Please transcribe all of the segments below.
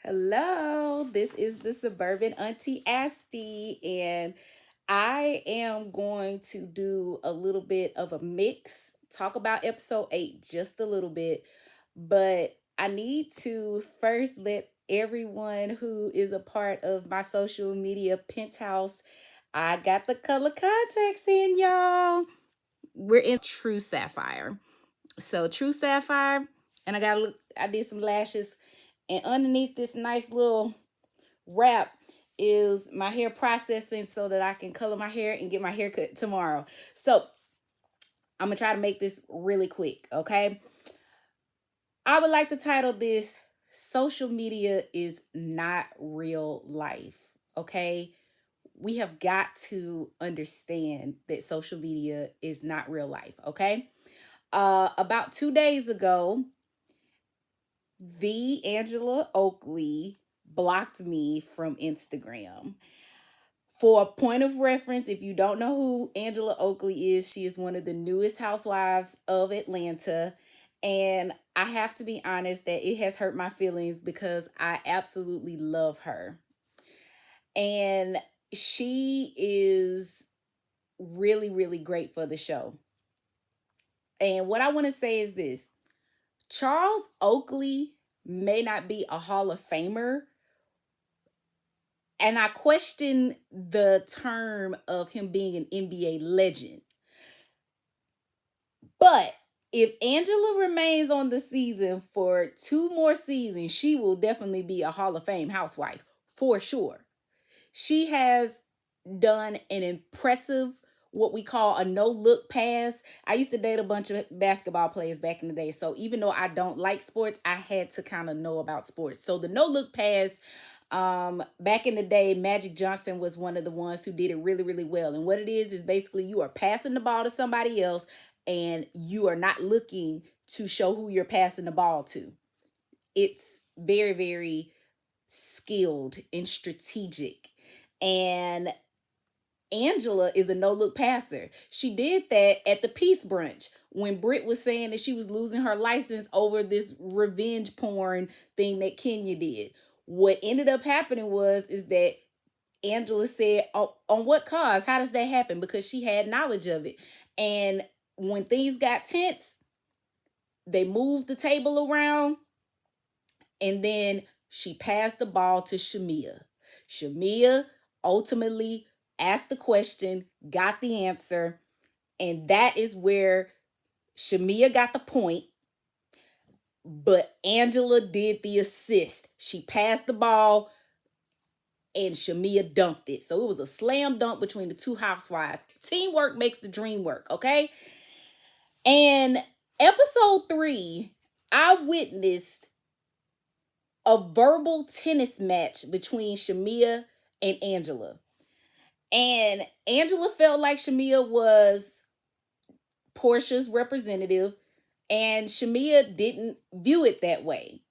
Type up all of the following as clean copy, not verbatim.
Hello, this is the Suburban Auntie Asti, and I am going to do a little bit of a mix, talk about episode 8 just a little bit, but I need to first let everyone who is a part of my social media penthouse. I got the color contacts in, y'all. We're in True Sapphire. So, True Sapphire, and I did some lashes, and underneath this nice little wrap is my hair processing so that I can color my hair and get my hair cut tomorrow. So I'm gonna try to make this really quick, okay? I would like to title this Social Media is Not Real Life, okay? We have got to understand that social media is not real life, okay? About 2 days ago, the Angela Oakley blocked me from Instagram. For a point of reference, if you don't know who Angela Oakley is, she is one of the newest housewives of Atlanta. And I have to be honest that it has hurt my feelings because I absolutely love her. And she is really, really great for the show. And what I want to say is this: Charles Oakley may not be a Hall of Famer, and I question the term of him being an NBA legend. But if Angela remains on the season for 2 more seasons, she will definitely be a Hall of Fame housewife for sure. She has done an impressive, what we call a no-look pass. I used to date a bunch of basketball players back in the day. So even though I don't like sports, I had to kind of know about sports. So the no-look pass, back in the day, Magic Johnson was one of the ones who did it really, really well. And what it is basically you are passing the ball to somebody else and you are not looking to show who you're passing the ball to. It's very, very skilled and strategic. And Angela is a no-look passer. She did that at the Peace Brunch when Britt was saying that she was losing her license over this revenge porn thing that Kenya did. What ended up happening is that Angela said, on what cause? How does that happen? Because she had knowledge of it. And when things got tense, they moved the table around, and then she passed the ball to Shamia. Shamia ultimately asked the question, got the answer, and that is where Shamia got the point, but Angela did the assist. She passed the ball and Shamia dunked it. So it was a slam dunk between the two housewives. Teamwork makes the dream work, okay? And episode 3, I witnessed a verbal tennis match between Shamia and Angela. And Angela felt like Shamia was Porsha's representative, and Shamia didn't view it that way.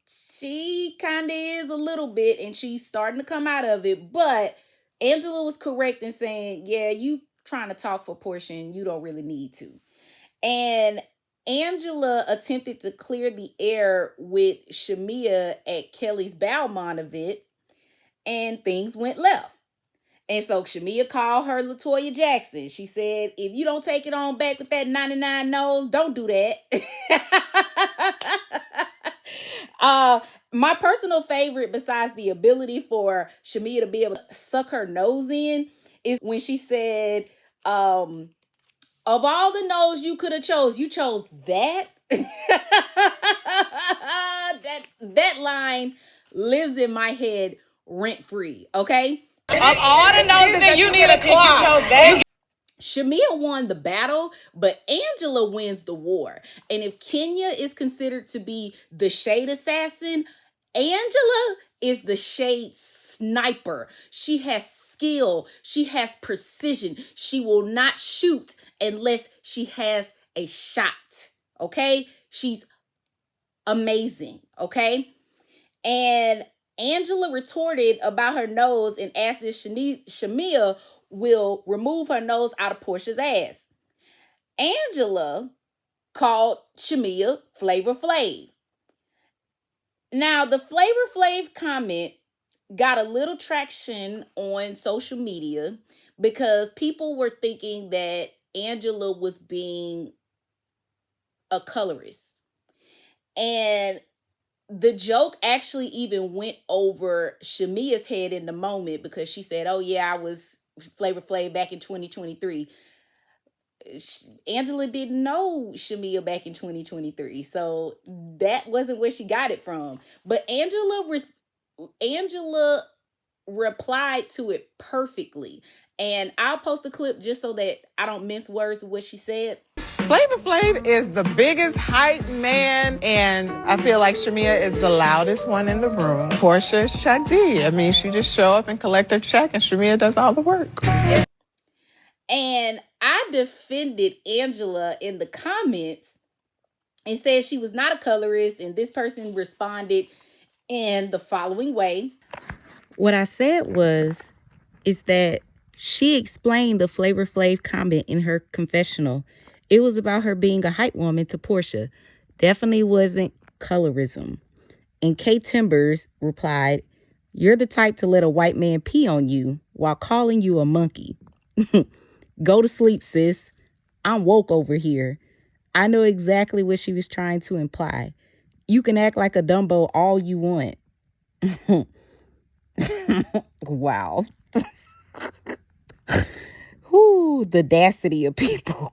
She kind of is a little bit, and she's starting to come out of it, but Angela was correct in saying, yeah, you trying to talk for Porsha and you don't really need to. And Angela attempted to clear the air with Shamia at Kelly's Balmain event, and things went left. And so Shamia called her LaToya Jackson. She said, if you don't take it on back with that 99 nose, don't do that. My personal favorite, besides the ability for Shamia to be able to suck her nose in, is when she said, of all the nose you could have chose, you chose that. that line lives in my head rent free, okay? Of all the noses that you need a claw, you chose that. Shamia won the battle, but Angela wins the war. And if Kenya is considered to be the shade assassin, Angela is the shade sniper. She has skill. She has precision. She will not shoot unless she has a shot. Okay? She's amazing. Okay? And Angela retorted about her nose and asked if Shamia will remove her nose out of Porsha's ass. Angela called Shamia Flavor Flav. Now, the Flavor Flav comment got a little traction on social media because people were thinking that Angela was being a colorist. And the joke actually even went over Shamia's head in the moment because she said, "Oh yeah, I was Flavor Flav back in 2023." Angela didn't know Shamia back in 2023, so that wasn't where she got it from. But Angela replied to it perfectly, and I'll post a clip just so that I don't mince words with what she said. Flavor Flav is the biggest hype man, and I feel like Shamia is the loudest one in the room. Porsha is Chuck D. I mean, she just show up and collect her check, and Shamia does all the work. And I defended Angela in the comments and said she was not a colorist, and this person responded in the following way. What I said is that she explained the Flavor Flav comment in her confessional. It was about her being a hype woman to Porsha. Definitely wasn't colorism. And Kay Timbers replied, "You're the type to let a white man pee on you while calling you a monkey. Go to sleep, sis. I'm woke over here." I know exactly what she was trying to imply. You can act like a Dumbo all you want. Wow. Whoo, the audacity of people.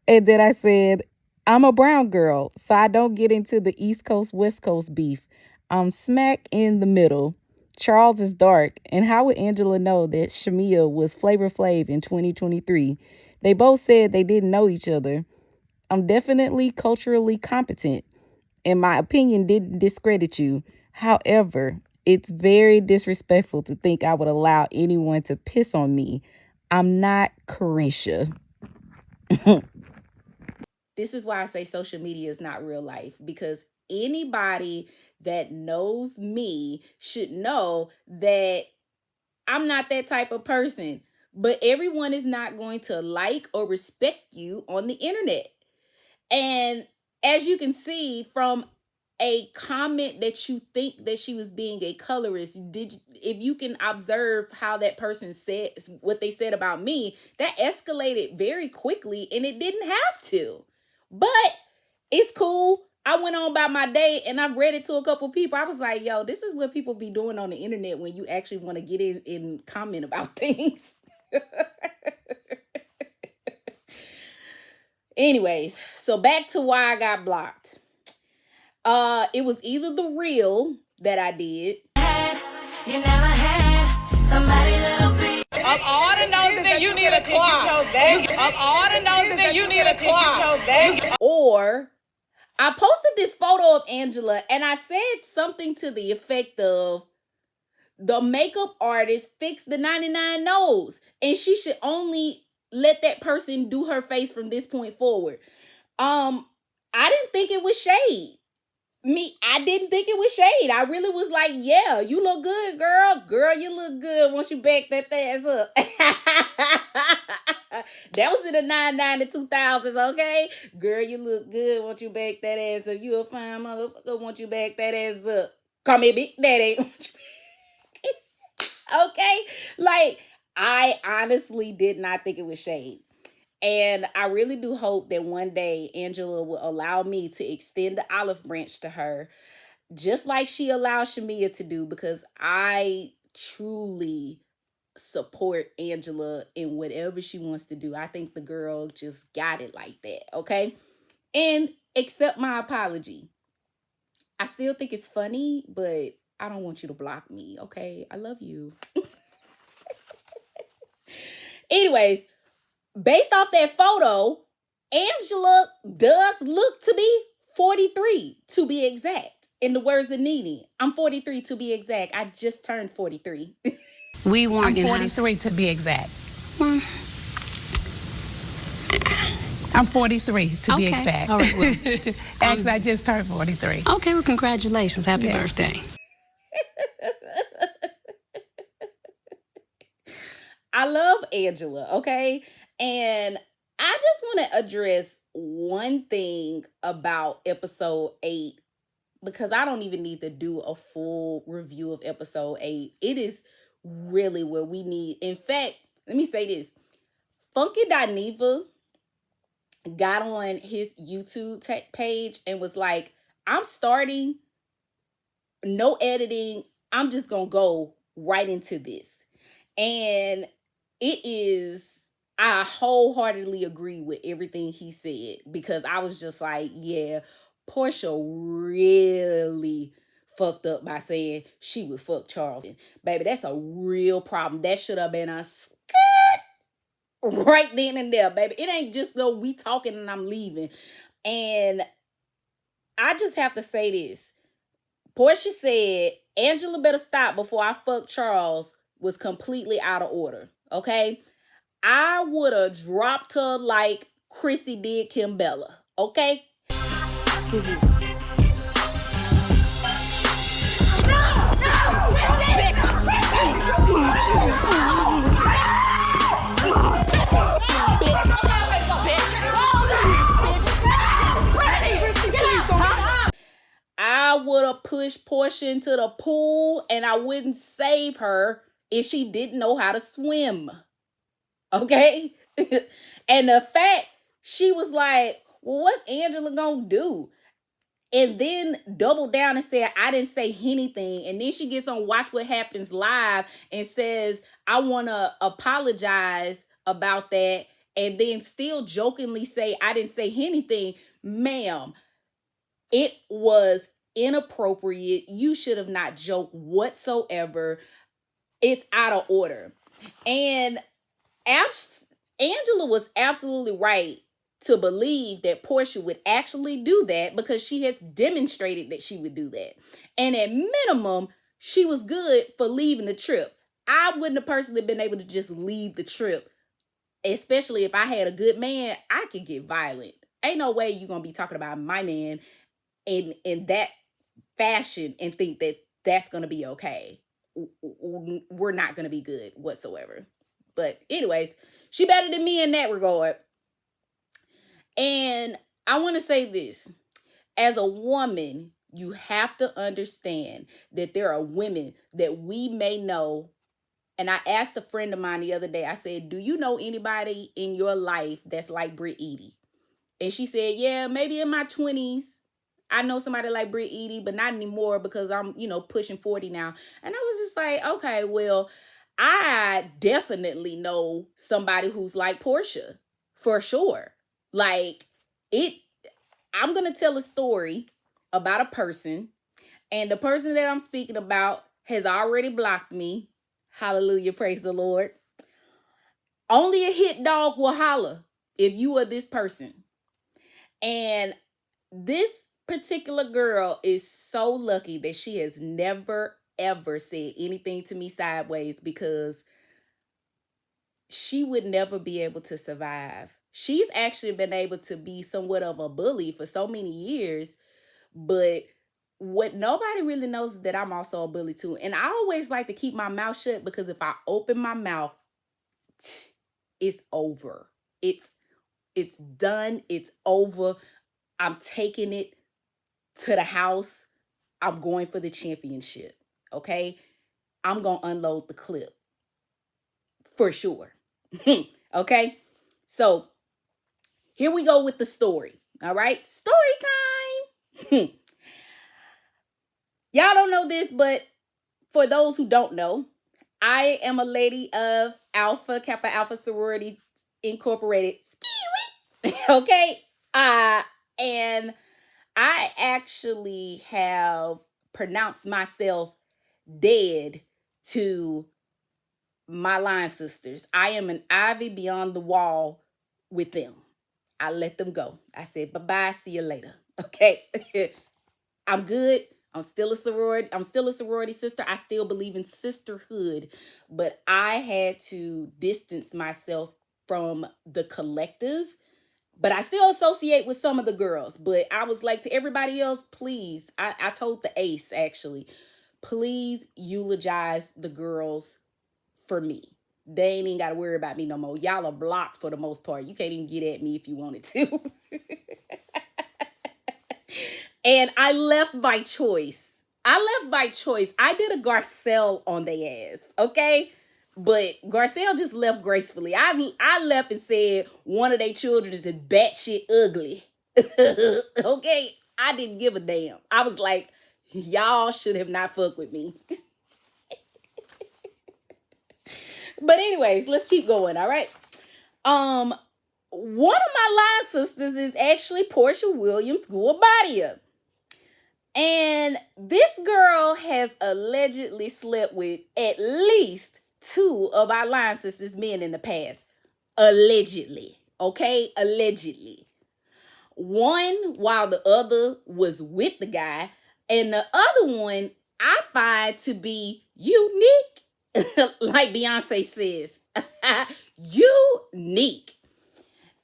And then I said, "I'm a brown girl, so I don't get into the East Coast, West Coast beef. I'm smack in the middle. Charles is dark. And how would Angela know that Shamia was Flavor Flav in 2023? They both said they didn't know each other. I'm definitely culturally competent, and my opinion didn't discredit you. However, it's very disrespectful to think I would allow anyone to piss on me. I'm not Carisha." This is why I say social media is not real life, because anybody that knows me should know that I'm not that type of person. But everyone is not going to like or respect you on the internet. And as you can see from a comment that you think that she was being a colorist, if you can observe how that person said what they said about me, that escalated very quickly and it didn't have to. But it's cool. I went on by my day and I've read it to a couple people. I was like, yo, this is what people be doing on the internet when you actually want to get in and comment about things. Anyways, so back to why I got blocked. It was either the real that I did. You never had somebody that'll be. Of all the noses that you need a clock. Of all the noses that you need a clock. Or I posted this photo of Angela and I said something to the effect of, the makeup artist fixed the 99 nose and she should only let that person do her face from this point forward. I didn't think it was shade. I didn't think it was shade. I really was like, yeah, you look good, girl. Girl, you look good once you back that ass up. That was in the 99 to 2000s, okay? Girl, you look good once you back that ass up. You a fine motherfucker once you back that ass up. Call me Big Daddy. Okay? Like, I honestly did not think it was shade. And I really do hope that one day Angela will allow me to extend the olive branch to her, just like she allowed Shamia to do, because I truly support Angela in whatever she wants to do. I think the girl just got it like that, okay? And accept my apology. I still think it's funny, but I don't want you to block me, okay? I love you. Anyways, based off that photo, Angela does look to be 43, to be exact. In the words of Nene, I'm 43 to be exact. I just turned 43. I'm 43 to be exact. I'm 43 to be exact. All right. Well, actually, I just turned 43. Okay. Well, congratulations. Happy birthday. I love Angela, okay? And I just want to address one thing about episode 8, because I don't even need to do a full review of episode 8. It is really where we need. In fact, let me say this. Funky Dineva got on his YouTube page and was like, I'm starting, no editing. I'm just going to go right into this. And it is, I wholeheartedly agree with everything he said, because I was just like, yeah, Porsha really fucked up by saying she would fuck Charles. Baby, that's a real problem. That should have been a right then and there, baby. It ain't just no we talking and I'm leaving. And I just have to say this. Porsha said Angela better stop before I fuck Charles was completely out of order. Okay? I would have dropped her like Chrissy did Kimbella. Okay? I would have pushed Porsha into the pool and I wouldn't save her if she didn't know how to swim. Okay? And the fact she was like, well, what's Angela gonna do? And then doubled down and said, I didn't say anything. And then she gets on Watch What Happens Live and says, I want to apologize about that. And then still jokingly say, I didn't say anything. Ma'am, it was inappropriate. You should have not joked whatsoever. It's out of order. And Angela was absolutely right to believe that Porsha would actually do that, because she has demonstrated that she would do that. And at minimum, she was good for leaving the trip. I wouldn't have personally been able to just leave the trip, especially if I had a good man. I could get violent. Ain't no way you're going to be talking about my man in that fashion and think that that's going to be okay. We're not going to be good whatsoever. But anyways, she better than me in that regard. And I want to say this. As a woman, you have to understand that there are women that we may know. And I asked a friend of mine the other day, I said, do you know anybody in your life that's like Britt Eady? And she said, yeah, maybe in my 20s. I know somebody like Britt Eady, but not anymore because I'm, pushing 40 now. And I was just like, okay, well, I definitely know somebody who's like Porsha, for sure. Like, I'm going to tell a story about a person, and the person that I'm speaking about has already blocked me. Hallelujah, praise the Lord. Only a hit dog will holler if you are this person. And this particular girl is so lucky that she has never, ever said anything to me sideways, because she would never be able to survive. She's actually been able to be somewhat of a bully for so many years, but what nobody really knows is that I'm also a bully too. And I always like to keep my mouth shut, because if I open my mouth, it's over. It's done. It's over. I'm taking it to the house. I'm going for the championship. Okay? I'm going to unload the clip. For sure. Okay? So, here we go with the story. All right? Story time. Y'all don't know this, but for those who don't know, I am a lady of Kappa Alpha Sorority Incorporated. Okay? And I actually have pronounced myself dead to my line sisters. I am an ivy beyond the wall with them. I let them go. I said, bye-bye, see you later. Okay? I'm good. I'm still a sorority sister. I still believe in sisterhood. But I had to distance myself from the collective. But I still associate with some of the girls. But I was like, to everybody else, please. I told the ace, actually, please eulogize the girls for me. they ain't even got to worry about me no more. Y'all are blocked for the most part. You can't even get at me if you wanted to. And I left by choice. I did a Garcelle on their ass, okay? But Garcelle just left gracefully. I left and said one of their children is batshit ugly. Okay? I didn't give a damn. I was like, y'all should have not fucked with me. But anyways, let's keep going, all right? One of my line sisters is actually Porsha Williams Guabadia. And this girl has allegedly slept with at least 2 of our line sisters' men in the past. Allegedly. Okay? Allegedly. One while the other was with the guy. And the other one I find to be unique. Like Beyoncé says. Unique.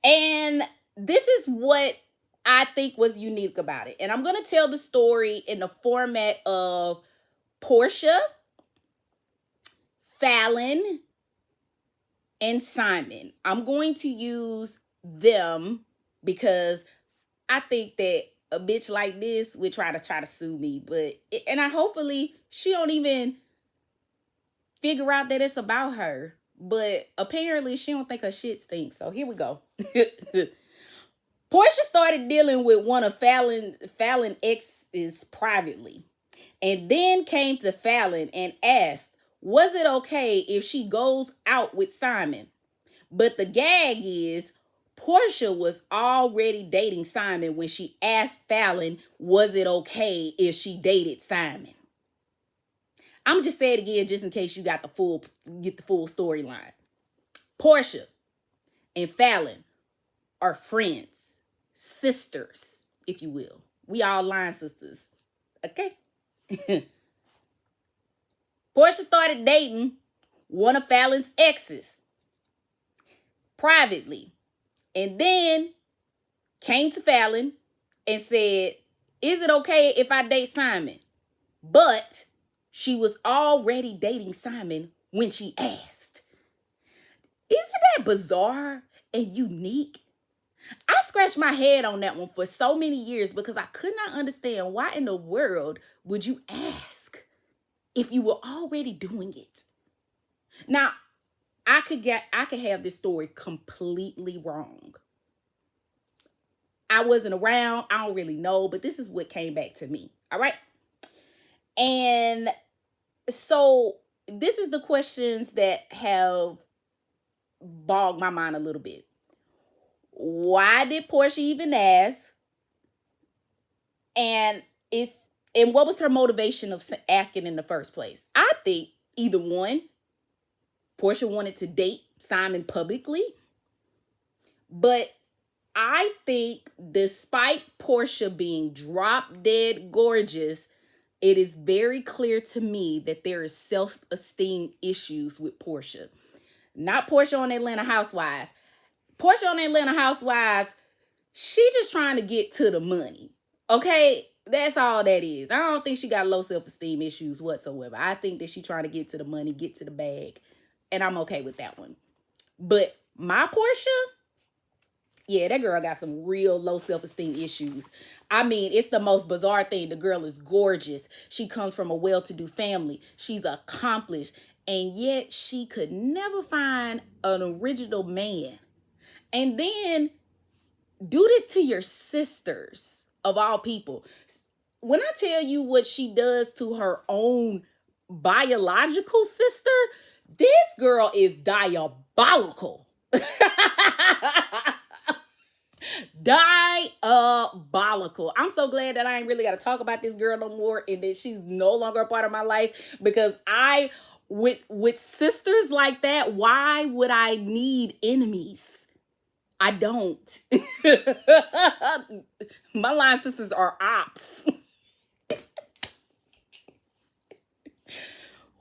And this is what I think was unique about it. And I'm going to tell the story in the format of Porsha, Fallon, and Simon. I'm going to use them because I think that a bitch like this would try to sue me. And I hopefully she don't even figure out that it's about her. But apparently she don't think her shit stinks. So here we go. Porsha started dealing with one of Fallon exes privately, and then came to Fallon and asked, was it okay if she goes out with Simon? But the gag is, Porsha was already dating Simon when she asked Fallon, was it okay if she dated Simon? I'm just saying it again just in case you get the full storyline. Porsha and Fallon are friends. Sisters, if you will. We all line sisters. Okay? Porsha started dating one of Fallon's exes privately. And then came to Fallon and said, is it okay if I date Simon? But she was already dating Simon when she asked. Isn't that bizarre and unique? I scratched my head on that one for so many years because I could not understand why in the world would you ask if you were already doing it. Now, I could have this story completely wrong. I wasn't around. I don't really know, but this is what came back to me. All right. And so this is the questions that have bogged my mind a little bit. Why did Porsha even ask? And what was her motivation of asking in the first place? I think either one, Porsha wanted to date Simon publicly, but I think despite Porsha being drop dead gorgeous, it is very clear to me that there is self-esteem issues with Porsha. Not Porsha on Atlanta Housewives. Porsha on Atlanta Housewives, she just trying to get to the money. Okay? That's all that is. I don't think she got low self-esteem issues whatsoever. I think that she trying to get to the money, get to the bag. And I'm okay with that one. But my Porsha, yeah, that girl got some real low self-esteem issues. I mean, it's the most bizarre thing. The girl is gorgeous. She comes from a well-to-do family. She's accomplished. And yet she could never find an original man. And then do this to your sisters, of all people. When I tell you what she does to her own biological sister, this girl is diabolical. Diabolical. I'm so glad that I ain't really got to talk about this girl no more and that she's no longer a part of my life, because with sisters like that, why would I need enemies? I don't. My line sisters are ops.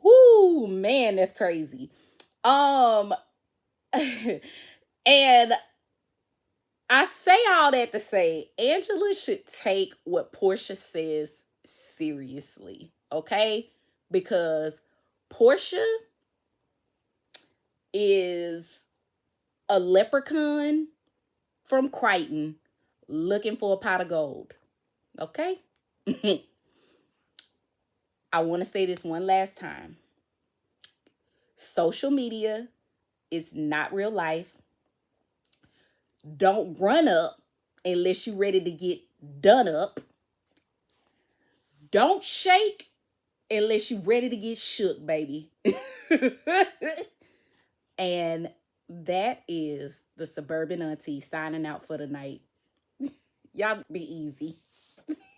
Whoo, man, that's crazy. And I say all that to say, Angela should take what Porsha says seriously, okay? Because Porsha is a leprechaun from Crichton looking for a pot of gold. Okay? I want to say this one last time. Social media is not real life. Don't run up unless you're ready to get done up. Don't shake unless you're ready to get shook, baby. And that is the Suburban Auntie signing out for the night. Y'all be easy.